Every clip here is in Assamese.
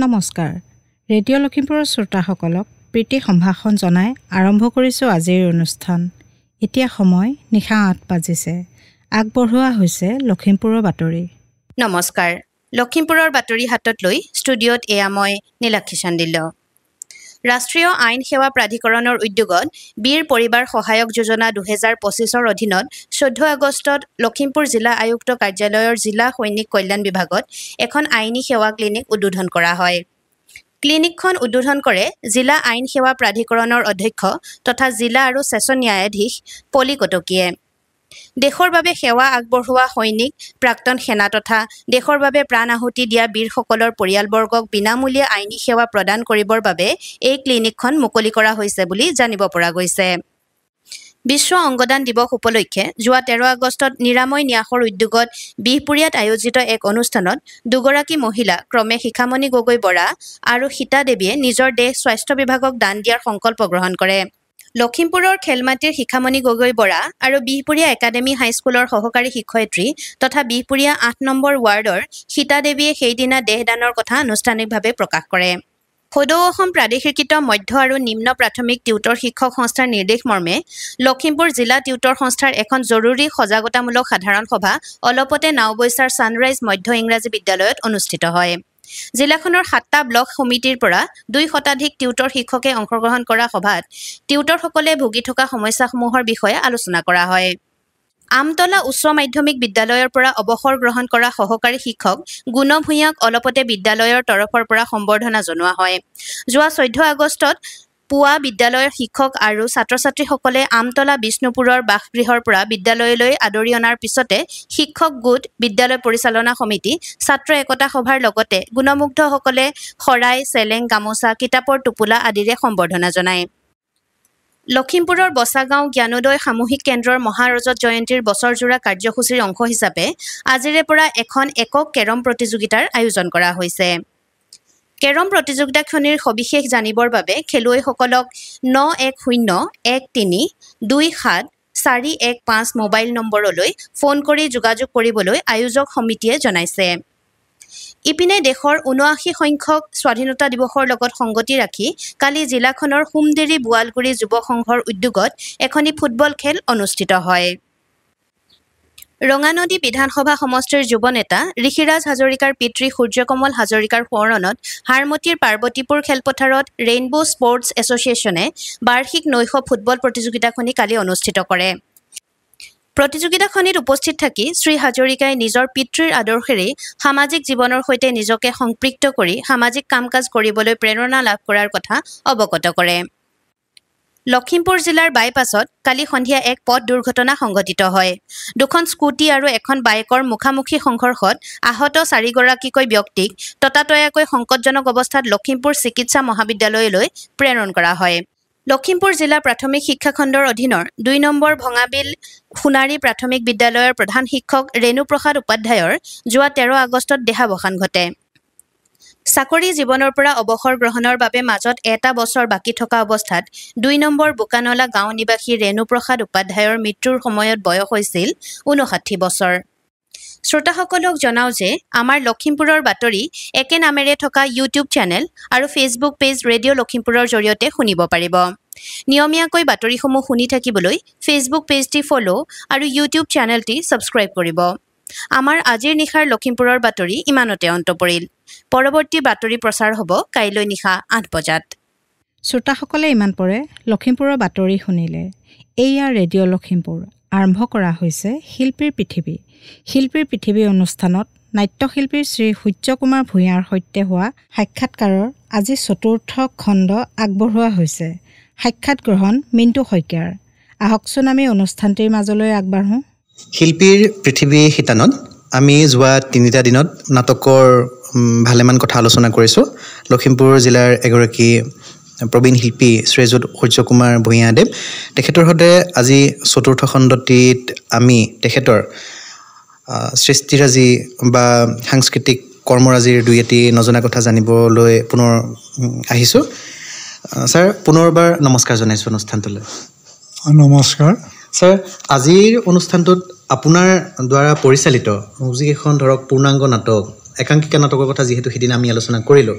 নমস্কাৰ ৰেডিঅ' লখিমপুৰৰ শ্ৰোতাসকলক প্ৰীতি সম্ভাষণ জনাই আৰম্ভ কৰিছোঁ আজিৰ অনুষ্ঠান এতিয়া সময় নিশা ৮ বাজিছে আগবঢ়োৱা হৈছে লখিমপুৰৰ বাতৰি নমস্কাৰ লখিমপুৰৰ বাতৰি হাতত লৈ ষ্টুডিঅ'ত এয়া মই নীলাক্ষী চান্দিল্য ৰাষ্ট্ৰীয় আইন সেৱা প্ৰাধিকৰণৰ উদ্যোগত বীৰ পৰিবাৰ সহায়ক যোজনা 2025ৰ অধীনত 14 আগষ্টত লখিমপুৰ জিলা আয়ুক্ত কাৰ্যালয়ৰ জিলা সৈনিক কল্যাণ বিভাগত এখন আইনী সেৱা ক্লিনিক উদ্বোধন কৰা হয় ক্লিনিকখন উদ্বোধন কৰে জিলা আইন সেৱা প্ৰাধিকৰণৰ অধ্যক্ষ তথা জিলা আৰু সেশন ন্যায়াধীশ পলি কটকীয়ে দেশৰ বাবে সেৱা আগবঢ়োৱা সৈনিক প্ৰাক্তন সেনা তথা দেশৰ বাবে প্ৰাণ আহুতি দিয়া বীৰসকলৰ পৰিয়ালবৰ্গক বিনামূলীয়া আইনী সেৱা প্ৰদান কৰিবৰ বাবে এই ক্লিনিকখন মুকলি কৰা হৈছে বুলি জানিব পৰা গৈছে বিশ্ব অংগদান দিৱস উপলক্ষে যোৱা 13 আগষ্টত নিৰাময় ন্যাসৰ উদ্যোগত বিহপুৰীয়াত আয়োজিত এক অনুষ্ঠানত দুগৰাকী মহিলা ক্ৰমে শিখামণি গগৈ বৰা আৰু সীতা দেৱীয়ে নিজৰ দেহ স্বাস্থ্য বিভাগক দান দিয়াৰ সংকল্প গ্ৰহণ কৰে লখিমপুৰৰ খেলমাটিৰ শিখামণি গগৈ বৰা আৰু বিহপুৰীয়া একাডেমী হাইস্কুলৰ সহকাৰী শিক্ষয়িত্ৰী তথা বিহপুৰীয়া 8 নম্বৰ ৱাৰ্ডৰ সীতা দেৱীয়ে সেইদিনা দেহদানৰ কথা আনুষ্ঠানিকভাৱে প্ৰকাশ কৰে সদৌ অসম প্ৰাদেশিকৃত মধ্য আৰু নিম্ন প্ৰাথমিক টিউটৰ শিক্ষক সংস্থাৰ নিৰ্দেশ মৰ্মে লখিমপুৰ জিলা টিউটৰ সংস্থাৰ এখন জৰুৰী সজাগতামূলক সাধাৰণ সভা অলপতে নাওবৈচাৰ ছানৰাইজ মধ্য ইংৰাজী বিদ্যালয়ত অনুষ্ঠিত হয় জিলাখনৰ 7টা ব্লক সমিতিৰ পৰা 2 শতাধিক টিউটৰ শিক্ষকে অংশগ্ৰহণ কৰা সভাত টিউটৰসকলে ভুগি থকা সমস্যাসমূহৰ বিষয়ে আলোচনা কৰা হয় আমতলা উচ্চ মাধ্যমিক বিদ্যালয়ৰ পৰা অৱসৰ গ্ৰহণ কৰা সহকাৰী শিক্ষক গুণ ভূঞাক অলপতে বিদ্যালয়ৰ তৰফৰ পৰা সম্বৰ্ধনা জনোৱা হয় যোৱা 14 আগষ্টত পুৱা বিদ্যালয়ৰ শিক্ষক আৰু ছাত্ৰ-ছাত্ৰীসকলে আমতলা বিষ্ণুপুৰৰ বাসগৃহৰ পৰা বিদ্যালয়লৈ আদৰি অনাৰ পিছতে শিক্ষক গোট বিদ্যালয় পৰিচালনা সমিতি ছাত্ৰ একতা সভাৰ লগতে গুণমুগ্ধসকলে শৰাই চেলেং গামোচা কিতাপৰ টোপোলা আদিৰে সম্বৰ্ধনা জনায় লখিমপুৰৰ বসাগাঁও জ্ঞানোদয় সামূহিক কেন্দ্ৰৰ মহাৰজত জয়ন্তীৰ বছৰজোৰা কাৰ্যসূচীৰ অংশ হিচাপে আজিৰে পৰা এখন একক কেৰম প্ৰতিযোগিতাৰ আয়োজন কৰা হৈছে কেৰম প্ৰতিযোগিতাখনিৰ সবিশেষ জানিবৰ বাবে খেলুৱৈসকলক 9101327415 মোবাইল নম্বৰলৈ ফোন কৰি যোগাযোগ কৰিবলৈ আয়োজক সমিতিয়ে জনাইছে ইপিনে দেশৰ 79 সংখ্যক স্বাধীনতা দিৱসৰ লগত সংগতি ৰাখি কালি জিলাখনৰ হুমদেৰি বুৱালগুৰি যুৱ সংঘৰ উদ্যোগত এখনি ফুটবল খেল অনুষ্ঠিত হয় ৰঙানদী বিধানসভা সমষ্টিৰ যুৱ নেতা ঋষিৰাজ হাজৰিকাৰ পিতৃ সূৰ্যকমল হাজৰিকাৰ সোঁৱৰণত হাৰমতিৰ পাৰ্বতীপুৰ খেলপথাৰত ৰেইনবো স্পৰ্টছ এছ'চিয়েশ্যনে বাৰ্ষিক নৈশ ফুটবল প্ৰতিযোগিতাখনি কালি অনুষ্ঠিত কৰে প্ৰতিযোগিতাখনিত উপস্থিত থাকি শ্ৰী হাজৰিকাই নিজৰ পিতৃৰ আদৰ্শেৰে সামাজিক জীৱনৰ সৈতে নিজকে সংপৃক্ত কৰি সামাজিক কাম-কাজ কৰিবলৈ প্ৰেৰণা লাভ কৰাৰ কথা অৱগত কৰে লখিমপুৰ জিলাৰ বাইপাছত কালি সন্ধিয়া এক পথ দুৰ্ঘটনা সংঘটিত হয় দুখন স্কুটি আৰু এখন বাইকৰ মুখামুখি সংঘৰ্ষত আহত 4 গৰাকীকৈ ব্যক্তিক ততাতয়াকৈ সংকটজনক অৱস্থাত লখিমপুৰ চিকিৎসা মহাবিদ্যালয়লৈ প্ৰেৰণ কৰা হয় লখিমপুৰ জিলা প্ৰাথমিক শিক্ষা খণ্ডৰ অধীনৰ 2 নম্বৰ ভঙাবিল সোণাৰী প্ৰাথমিক বিদ্যালয়ৰ প্ৰধান শিক্ষক ৰেণু প্ৰসাদ উপাধ্যায়ৰ যোৱা 13 আগষ্টত দেহাৱসান ঘটে চাকৰি জীৱনৰ পৰা অৱসৰ গ্ৰহণৰ বাবে মাজত এটা বছৰ বাকি থকা অৱস্থাত 2 নম্বৰ বুকানলা গাঁও নিবাসী ৰেণু প্ৰসাদ উপাধ্যায়ৰ মৃত্যুৰ সময়ত বয়স হৈছিল 59 বছৰ শ্ৰোতাসকলক জনাও যে আমাৰ লখিমপুৰৰ বাতৰি একে নামেৰে থকা ইউটিউব চেনেল আৰু ফেচবুক পেজ ৰেডিঅ' লখিমপুৰৰ জৰিয়তে শুনিব পাৰিব নিয়মীয়াকৈ বাতৰিসমূহ শুনি থাকিবলৈ ফেচবুক পেজটি ফলো আৰু ইউটিউব চেনেলটি সাবস্ক্ৰাইব কৰিব আমাৰ আজিৰ নিশাৰ লখিমপুৰৰ বাতৰি ইমানতে অন্ত পৰিল পৰৱৰ্তী বাতৰি প্ৰচাৰ হ'ব কাইলৈ নিশা 8 বজাত শ্ৰোতাসকলে ইমান পৰে লখিমপুৰৰ বাতৰি শুনিলে এইয়া ৰেডিঅ' লখিমপুৰ আৰম্ভ কৰা হৈছে শিল্পীৰ পৃথিৱী অনুষ্ঠানত নাট্যশিল্পী শ্ৰী সূৰ্যকুমাৰ ভূঞাৰ সৈতে হোৱা সাক্ষাৎকাৰৰ আজি চতুৰ্থ খণ্ড আগবঢ়োৱা হৈছে সাক্ষাৎ গ্ৰহণ মিণ্টু শইকীয়াৰ আহকচোন আমি অনুষ্ঠানটিৰ মাজলৈ আগবাঢ়ো শিল্পীৰ পৃথিৱী শিতানত আমি যোৱা 3টা দিনত নাটকৰ ভালেমান কথা আলোচনা কৰিছোঁ লখিমপুৰ জিলাৰ এগৰাকী প্ৰবীণ শিল্পী শ্ৰীযুত সূৰ্যকুমাৰ ভূঞাদেৱ তেখেতৰ সৈতে আজি চতুৰ্থ খণ্ডটিত আমি তেখেতৰ সৃষ্টিৰাজি বা সাংস্কৃতিক কৰ্মৰাজিৰ দুই এটি নজনা কথা জানিবলৈ পুনৰ আহিছোঁ স্যাৰ পুনৰবাৰ নমস্কাৰ জনাইছোঁ অনুষ্ঠানটোলৈ নমস্কাৰ স্যাৰ আজিৰ অনুষ্ঠানটোত আপোনাৰ দ্বাৰা পৰিচালিত যিকেইখন ধৰক পূৰ্ণাংগ নাটক একাংকিকা নাটকৰ কথা যিহেতু সিদিনা আমি আলোচনা কৰিলোঁ,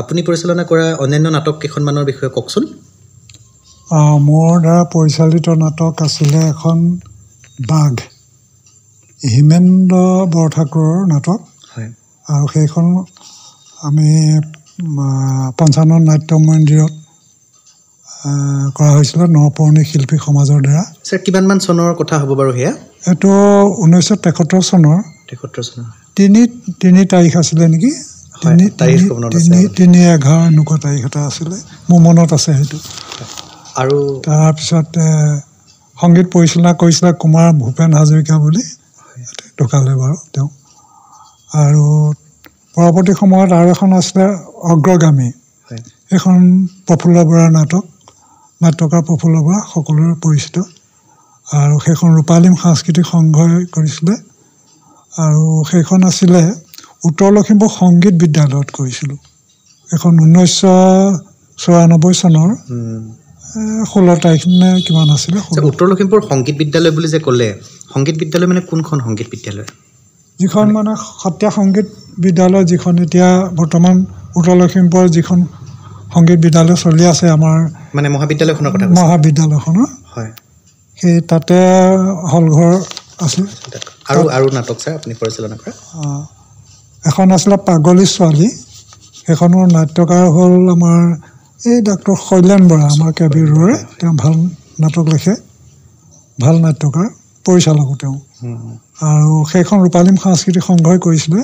আপুনি পৰিচালনা কৰা অন্যান্য নাটক কেইখনমানৰ বিষয়ে কওকচোন। মোৰ দ্বাৰা পৰিচালিত নাটক আছিলে এখন বাঘ, হিমেন্দ্ৰ বৰঠাকুৰৰ নাটক। আৰু সেইখন আমি পঞ্চানন নাট্য মন্দিৰত কৰা হৈছিলে নৱপুৰণি শিল্পী সমাজৰ দ্বাৰা। ছাৰ কিমানমান চনৰ কথা হ'ব বাৰু সেয়া? এইটো 1973 চনৰ 3 তাৰিখ আছিলে নেকি, 3/11 এনেকুৱা তাৰিখ এটা আছিলে, মোৰ মনত আছে সেইটো। আৰু তাৰপিছত সংগীত পৰিচালনা কৰিছিলে কুমাৰ ভূপেন হাজৰিকা বুলি, ঢুকালে বাৰু তেওঁ। আৰু পৰৱৰ্তী সময়ত আৰু এখন আছিলে অগ্ৰগামী, সেইখন প্ৰফুল্ল বৰাৰ নাটক, নাট্যকাৰ প্ৰফুল্ল বৰা সকলোৰে পৰিচিত। আৰু সেইখন ৰূপালীম সাংস্কৃতিক সংঘই কৰিছিলে। আৰু সেইখন আছিলে উত্তৰ লখিমপুৰ সংগীত বিদ্যালয়ত কৰিছিলোঁ। এইখন 1994 চনৰ 16 তাৰিখ নে কিমান আছিলে। উত্তৰ লখিমপুৰ সংগীত বিদ্যালয় বুলি যে ক'লে, সংগীত বিদ্যালয় মানে কোনখন সংগীত বিদ্যালয়? যিখন মানে সত্ৰীয়া সংগীত বিদ্যালয়, যিখন এতিয়া বৰ্তমান উত্তৰ লখিমপুৰৰ যিখন সংগীত বিদ্যালয় চলি আছে আমাৰ, মানে মহাবিদ্যালয়খনৰ কথা, মহাবিদ্যালয়খনৰ, হয়, সেই তাতে হলঘৰ আছিল। আৰু নাটক ছাৰ আপুনি পৰিচালনা কৰা? এখন আছিলে পাগলী ছোৱালী, সেইখনৰ নাট্যকাৰ হ'ল আমাৰ এই ডক্টৰ শৈলেন বৰা, আমাৰ কেবিৰোৰে। তেওঁ ভাল নাটক লিখে, ভাল নাট্যকাৰ, পৰিচালকো তেওঁ। আৰু সেইখন ৰূপালীম সাংস্কৃতিক সংঘই কৰিছিলে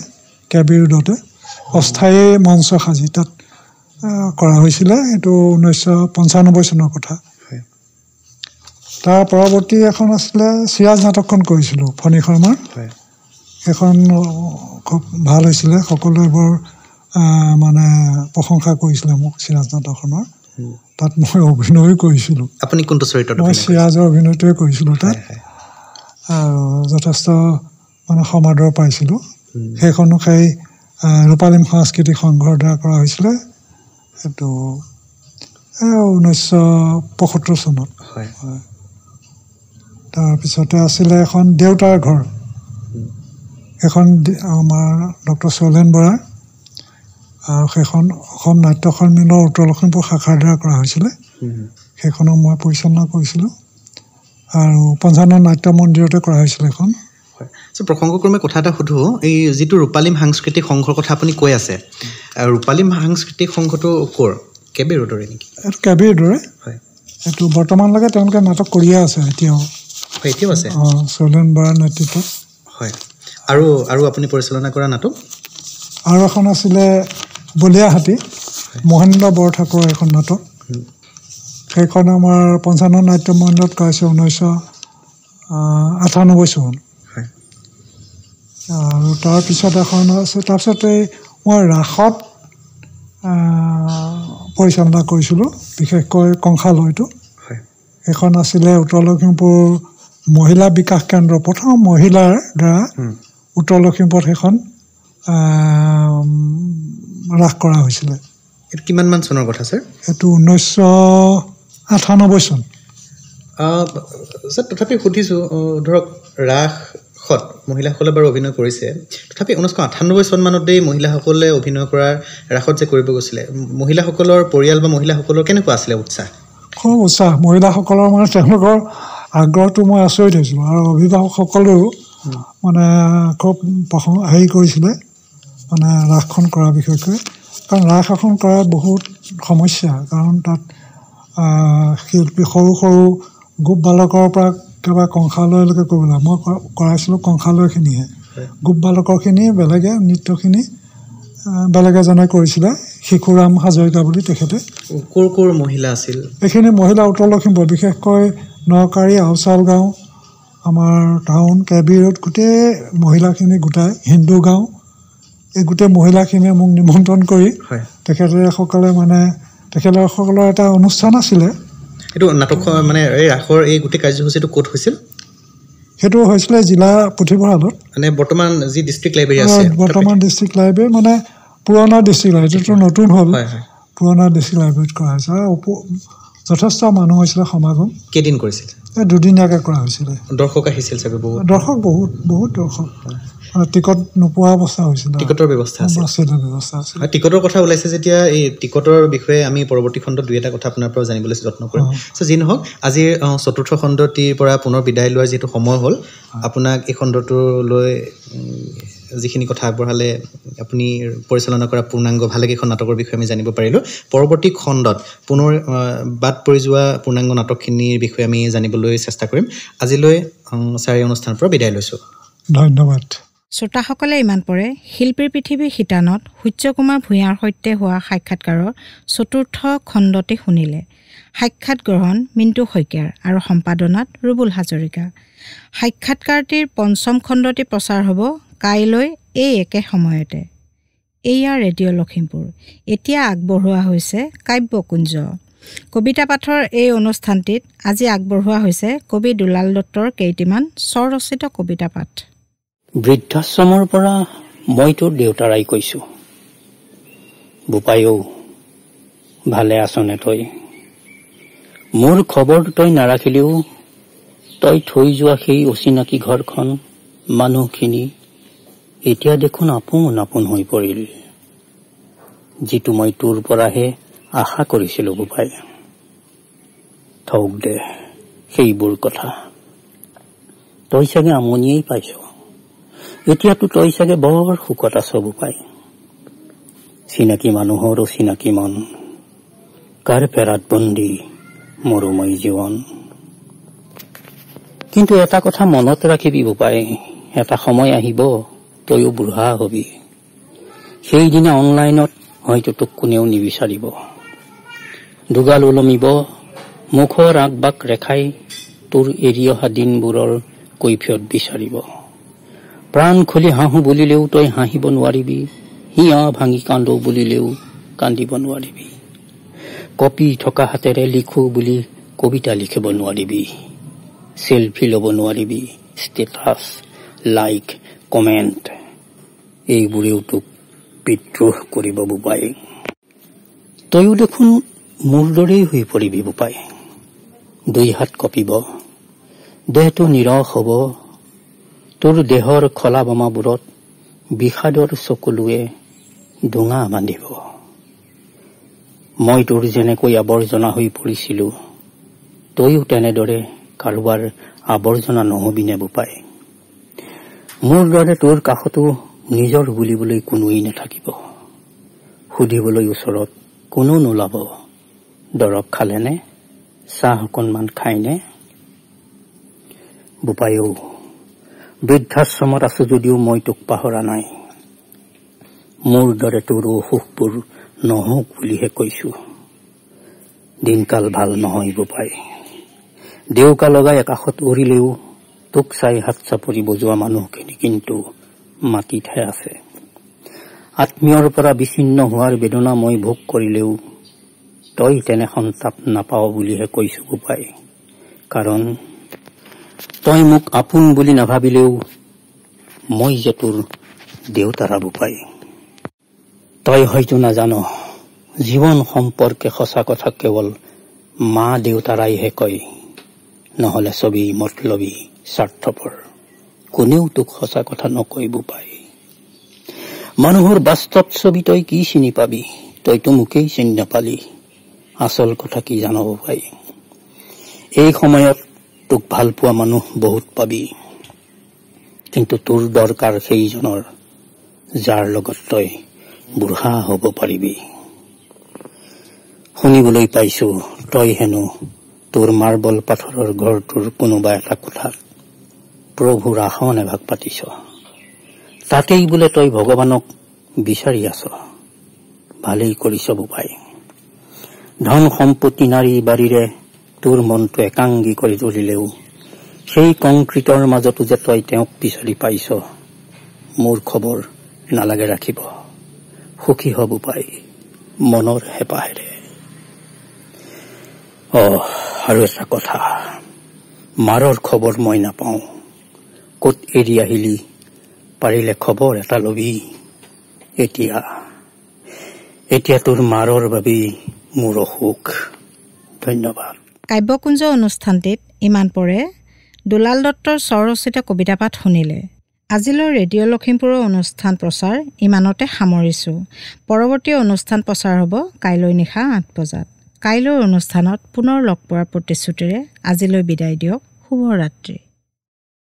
কেবিৰোডতে, অস্থায়ী মঞ্চ সাজি তাত কৰা হৈছিলে। এইটো 1995 চনৰ কথা। তাৰ পৰৱৰ্তী এখন আছিলে চিৰাজ নাটকখন কৰিছিলোঁ ফণী শৰ্মাৰ। সেইখন খুব ভাল হৈছিলে, সকলোৱে বৰ মানে প্ৰশংসা কৰিছিলে মোক চিৰাজ নাটকখনৰ। তাত মই অভিনয় কৰিছিলোঁ। আপুনি কোনটো চৰিত্ৰত? মই চিৰাজৰ অভিনয়টোৱে কৰিছিলোঁ তাত, আৰু যথেষ্ট মানে সমাদৰ পাইছিলোঁ। সেইখনো সেই ৰূপালীম সাংস্কৃতিক সংঘৰ দ্বাৰা কৰা হৈছিলে, এইটো 1975 চনত। তাৰপিছতে আছিলে এখন দেউতাৰ ঘৰ, সেইখন আমাৰ ডক্টৰ শৈলেন বৰাৰ, আৰু সেইখন অসম নাট্য সন্মিলনৰ উত্তৰ লখিমপুৰ শাখাৰ দ্বাৰা কৰা হৈছিলে। সেইখনো মই পৰিচালনা কৰিছিলোঁ। আৰু পঞ্চানন নাট্য মন্দিৰতে কৰা হৈছিলে এখন। প্ৰসংগক্ৰমে কথা এটা সুধোঁ, এই যিটো ৰূপালীম সাংস্কৃতিক সংঘৰ কথা আপুনি কৈ আছে, ৰূপালীম সাংস্কৃতিক সংঘটো ক'ৰ? কেবিৰোডৰে নেকি? এইটো কেবিৰোডৰে। হয়, এইটো বৰ্তমানলৈকে তেওঁলোকে নাটক কৰিয়ে আছে এতিয়াও। এতিয়াও আছে? শৈলেন বৰাৰ নেতৃত্বত। হয়। আৰু আপুনি পৰিচালনা কৰা নাটক? আৰু এখন আছিলে বলীয়া হাতী, মহেন্দ্ৰ বৰঠাকুৰৰ এখন নাটক। সেইখন আমাৰ পঞ্চানন নাট্য মন্দিৰত কৰাইছে 1998 চন। আৰু তাৰপিছত এখন আছে, তাৰপিছত মই ৰাসত পৰিচালনা কৰিছিলোঁ, বিশেষকৈ কংসালয়টো। সেইখন আছিলে উত্তৰ লখিমপুৰ মহিলা বিকাশ কেন্দ্ৰ, প্ৰথম মহিলাৰ দ্বাৰা উত্তৰ লখিমপুৰত সেইখন ৰাস কৰা হৈছিলে। এইটো কিমানমান চনৰ কথা ছাৰ? এইটো 1998 চন। ছাৰ তথাপি সুধিছোঁ, ধৰক ৰাসত মহিলাসকলে বাৰু অভিনয় কৰিছে, তথাপি 1998 চনমানতেই মহিলাসকলে অভিনয় কৰাৰ ৰাসত যে কৰিব গৈছিলে, মহিলাসকলৰ পৰিয়াল বা মহিলাসকলৰ কেনেকুৱা আছিলে উৎসাহ? খুব উৎসাহ, মহিলাসকলৰ মানে তেওঁলোকৰ আগ্ৰহটো মই আচৰিত হৈছিলোঁ। আৰু অভিভাৱকসকলেও মানে খুব হেৰি কৰিছিলে মানে ৰাসখন কৰাৰ বিশেষকৈ, কাৰণ ৰাস এখন কৰাৰ বহুত সমস্যা। কাৰণ তাত শিল্পী সৰু সৰু গোপ বালকৰ পৰা একেবাৰে কংসালয়লৈকে কৰিব লাগে। মই কৰাইছিলোঁ কংসালয়খিনিহে, গোপ বালকৰখিনি বেলেগে, নৃত্যখিনি বেলেগ এজনে কৰিছিলে, শিশুৰাম হাজৰিকা বুলি তেখেতে। ক'ৰ মহিলা আছিল? এইখিনি মহিলা উত্তৰ লখিমপুৰ, বিশেষকৈ নকাৰী, আউচাল গাঁও, আমাৰ টাউন কেবিৰোড, গোটেই মহিলাখিনি গোটাই, হিন্দু গাঁও, এই গোটেই মহিলাখিনিয়ে মোক নিমন্ত্ৰণ কৰি তেখেতসকলে মানে তেখেতসকলৰ এটা অনুষ্ঠান আছিলে। এইটো নাটক মানে এই ৰাসৰ এই গোটেই কাৰ্যসূচীটো ক'ত হৈছিল? সেইটো হৈছিলে জিলা পুথিভঁৰালত, মানে বৰ্তমান যি ডিষ্ট্ৰিক্ট লাইব্ৰেৰী আছে। বৰ্তমান ডিষ্ট্ৰিক্ট লাইব্ৰেৰী মানে পুৰণা ডিষ্ট্ৰিক্ট লাইব্ৰেৰীটো নতুন হ'ল, পুৰণা ডিষ্ট্ৰিক্ট লাইব্ৰেৰীত কৰা হৈছে। আৰু যথেষ্ট মানুহ হৈছিলে সমাগম। কেইদিন কৰিছিল? দুদিনীয়াকৈ কৰা হৈছিলে। দৰ্শক আহিছিল চাগে বহুত? দৰ্শক বহুত দৰ্শক, টিকট নোপোৱা অৱস্থা হৈছিল। টিকটৰ ব্যৱস্থা আছিল। টিকটৰ কথা ওলাইছে যেতিয়া এই টিকটৰ বিষয়ে আমি পৰৱৰ্তী খণ্ডত দুই এটা কথা আপোনাৰ পৰা জানিবলৈ যত্ন কৰিম। চ' যি নহওক, আজিৰ চতুৰ্থ খণ্ডটিৰ পৰা পুনৰ বিদায় লোৱাৰ যিহেতু সময় হ'ল, আপোনাক এই খণ্ডটোলৈ যিখিনি কথা আগবঢ়ালে, আপুনি পৰিচালনা কৰা পূৰ্ণাংগ ভালেকেইখন নাটকৰ বিষয়ে আমি জানিব পাৰিলোঁ। পৰৱৰ্তী খণ্ডত পুনৰ বাদ পৰি যোৱা পূৰ্ণাংগ নাটকখিনিৰ বিষয়ে আমি জানিবলৈ চেষ্টা কৰিম। আজিলৈ ছাৰ এই অনুষ্ঠানৰ পৰা বিদায় লৈছোঁ। ধন্যবাদ। শ্ৰোতাসকলে ইমান পৰে শিল্পীৰ পৃথিৱীৰ শিতানত সূৰ্যকুমাৰ ভূঞাৰ সৈতে হোৱা সাক্ষাৎকাৰৰ চতুৰ্থ খণ্ডটি শুনিলে। সাক্ষাৎ গ্ৰহণ মিণ্টু শইকীয়াৰ আৰু সম্পাদনাত ৰুবুল হাজৰিকা। সাক্ষাৎকাৰটিৰ পঞ্চম খণ্ডটি প্ৰচাৰ হ'ব কাইলৈ এই একে সময়তে। এয়া ৰেডিঅ' লখিমপুৰ। এতিয়া আগবঢ়োৱা হৈছে কাব্যকুঞ্জ। কবিতা পাঠৰ এই অনুষ্ঠানটিত আজি আগবঢ়োৱা হৈছে কবি দুলাল দত্তৰ কেইটিমান স্বৰচিত কবিতা পাঠ। বৃদ্ধাশ্ৰমৰ পৰা মই তোৰ দেউতাৰাই কৈছো, বোপাইও ভালে আছনে তই? মোৰ খবৰ তই নাৰাখিলেও তই থৈ যোৱা সেই অচিনাকি ঘৰখন, মানুহখিনি এতিয়া দেখোন আপোন হৈ পৰিল, যিটো মই তোৰ পৰাহে আশা কৰিছিলো বোপাই। থওক দে সেইবোৰ কথা, তই চাগে আমনিয়েই পাইছ। এতিয়াতো তই চাগে বৰ সুখত আছ বোপাই। চিনাকি মানুহৰ অচিনাকি মন, কাৰ পেৰাত বন্দী মৰুময় জীৱন। কিন্তু এটা কথা মনত ৰাখিবি বোপাই, এটা সময় আহিব তইও বুঢ়া হবি। সেইদিনা অনলাইনত হয়তো তোক কোনেও নিবিচাৰিব। দুগাল ওলমিব মুখৰ আগবাক ৰেখাই তোৰ এৰি অহা দিনবোৰৰ কৈফিয়ত বিচাৰিব। প্ৰাণ খুলি হাঁহো বুলিলেও তই হাঁহিব নোৱাৰিবি, হিয়া ভাঙি কান্দো বুলিলেও কান্দিব নোৱাৰিবি। কপি থকা হাতেৰে লিখো বুলি কবিতা লিখিব নোৱাৰিবি, চেলফি ল'ব নোৱাৰিবি, ষ্টেটাছ, লাইক, কমেণ্ট এইবোৰেও তোক বিদ্ৰোহ কৰিব বোপাই। তয়ো দেখোন মোৰ দৰেই হৈ পৰিবি বোপাই। দুই হাত কঁপিব, দেহটো নিৰস হ'ব, তোৰ দেহৰ খলা বোমাবোৰত বিষাদৰ চকুলোৱে ডোঙা বান্ধিব। মই তোৰ যেনেকৈ আৱৰ্জনা হৈ পৰিছিলো, তয়ো তেনেদৰে কাৰোবাৰ আৱৰ্জনা নহবিনে বোপাই। মোৰ দৰে তোৰ কাষতো নিজৰ বুলিবলৈ কোনোৱেই নাথাকিব, সুধিবলৈ ওচৰত কোনো নোলাব, দৰৱ খালেনে, চাহ অকণমান খায়নে। বোপাইও বৃদ্ধাশ্ৰমত আছো যদিও মই তোক পাহৰা নাই। মোৰ দৰে তোৰ অসুখবোৰ নহওক বুলিহে কৈছো। দিনকাল ভাল নহয় বোপাই। দেউকা লগাই আকাশত উৰিলেও তোক চাই হাত চাপৰি বজোৱা মানুহখিনি কিন্তু মাটিতহে আছে। আত্মীয়ৰ পৰা বিচ্ছিন্ন হোৱাৰ বেদনা মই ভোগ কৰিলেও তই তেনে সন্তাপ নাপাও বুলিহে কৈছো বোপাই। কাৰণ তই মোক আপোন বুলি নাভাবিলেও মই যে তোৰ দেউতাৰা বোপাই। তই হয়তো নাজান, জীৱন সম্পৰ্কে সঁচা কথা কেৱল মা দেউতাৰাইহে কয়, নহলে ছবি মতলবী স্বাৰ্থপৰ কোনেও তোক সঁচা কথা নকয় বোপাই। মানুহৰ বাস্তৱ ছবি তই কি চিনি পাবি, তইতো মোকেই চিনি নাপালি। আচল কথা কি জান বোপাই, এই সময়ত তোক ভাল পোৱা মানুহ বহুত পাবি, কিন্তু তোৰ দৰকাৰ সেইজনৰ যাৰ লগত তই বুঢ়া হব পাৰিবি। শুনিবলৈ পাইছো তই হেনো তোৰ মাৰ্বল পাথৰৰ ঘৰটোৰ কোনোবা এটা কোঠাত প্ৰভুৰ আসন এভাগ পাতিছ। তাতেই বোলে তই ভগৱানক বিচাৰি আছ। ভালেই কৰিছ বোপাই। ধন সম্পত্তি নাৰী বাৰীৰে তোৰ মনটো একাংগী কৰি তুলিলেও সেই কংক্ৰিটৰ মাজতো যে তই তেওঁক বিচাৰি পাইছ, মোৰ খবৰ নালাগে ৰাখিব। সুখী হব বোপাই মনৰ হেঁপাহেৰে। আৰু এটা কথা, মাৰৰ খবৰ মই নাপাওঁ। কত এৰি আহিলি, পাৰিলে খবৰ এটা লবি। এতিয়া তোৰ মাৰৰ বাবেই মোৰ অসুখ। ধন্যবাদ। কাব্যকুঞ্জ অনুষ্ঠানটিত ইমান পৰে দুলাল দত্তৰ স্বৰচিত কবিতা পাঠ শুনিলে। আজিলৈ ৰেডিঅ' লখিমপুৰৰ অনুষ্ঠান প্ৰচাৰ ইমানতে সামৰিছোঁ। পৰৱৰ্তী অনুষ্ঠান প্ৰচাৰ হ'ব কাইলৈ নিশা 8 বজাত। কাইলৈৰ অনুষ্ঠানত পুনৰ লগ পোৱাৰ প্ৰতিশ্ৰুতিৰে আজিলৈ বিদায় দিয়ক। শুভৰাত্ৰি।